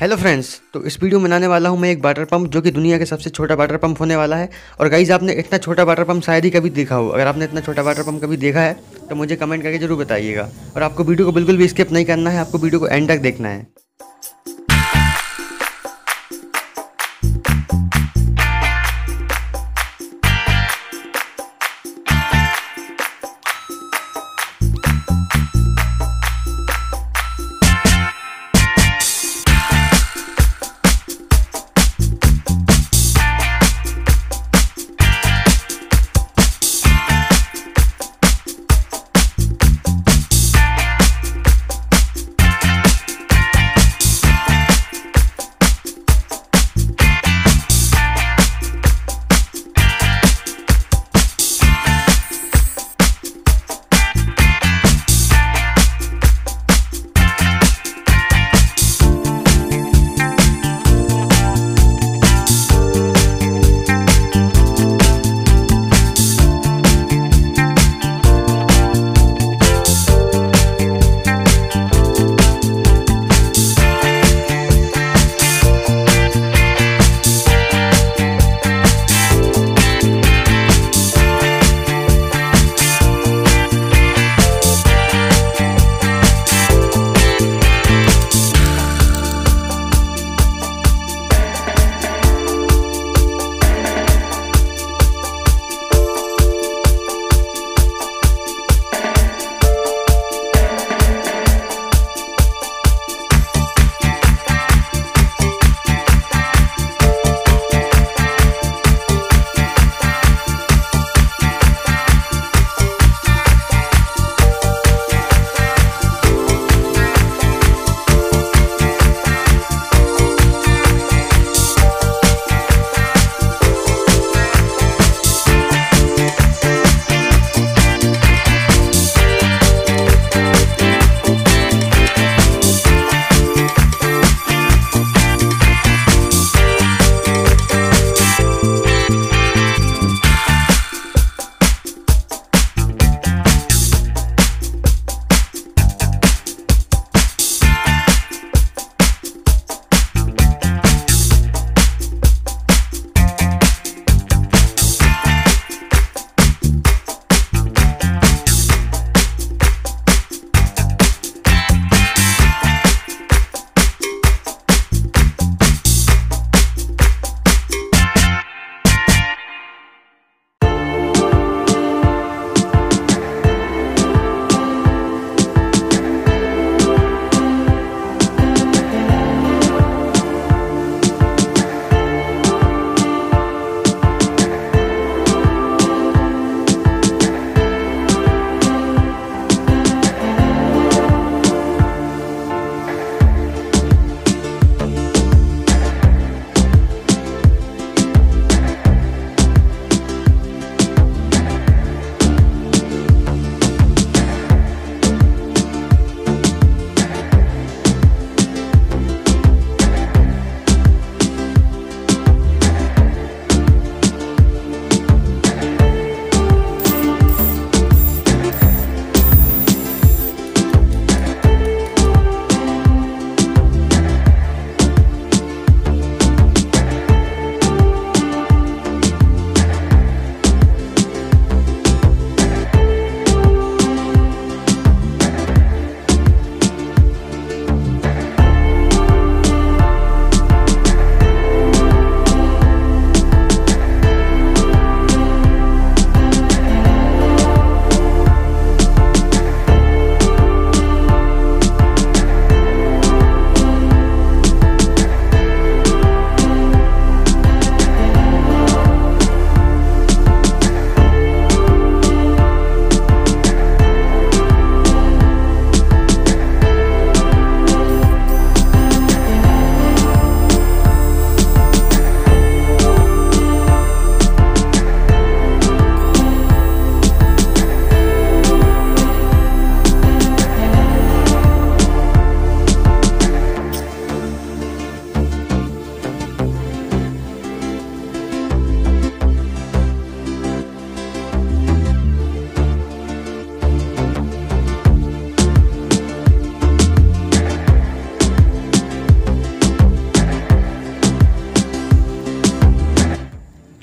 Hello friends, तो इस video में बनाने वाला हूँ मैं एक वाटर पंप जो कि दुनिया का सबसे छोटा वाटर पंप होने वाला है। और गाइज आपने इतना छोटा वाटर पंप शायद ही कभी देखा हो। अगर आपने इतना छोटा वाटर पंप कभी देखा है तो मुझे कमेंट करके जरूर बताइएगा। और आपको वीडियो को बिल्कुल भी स्किप नहीं करना है, आपको वीडियो को एंड तक देखना है।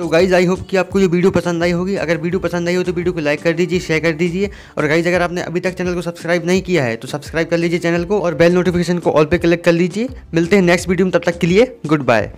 तो गाइज आई होप कि आपको ये वीडियो पसंद आई होगी। अगर वीडियो पसंद आई हो तो वीडियो को लाइक कर दीजिए, शेयर कर दीजिए। और गाइज अगर आपने अभी तक चैनल को सब्सक्राइब नहीं किया है तो सब्सक्राइब कर लीजिए चैनल को और बेल नोटिफिकेशन को ऑल पे क्लिक कर लीजिए। मिलते हैं नेक्स्ट वीडियो में, तब तक के लिए गुड बाय।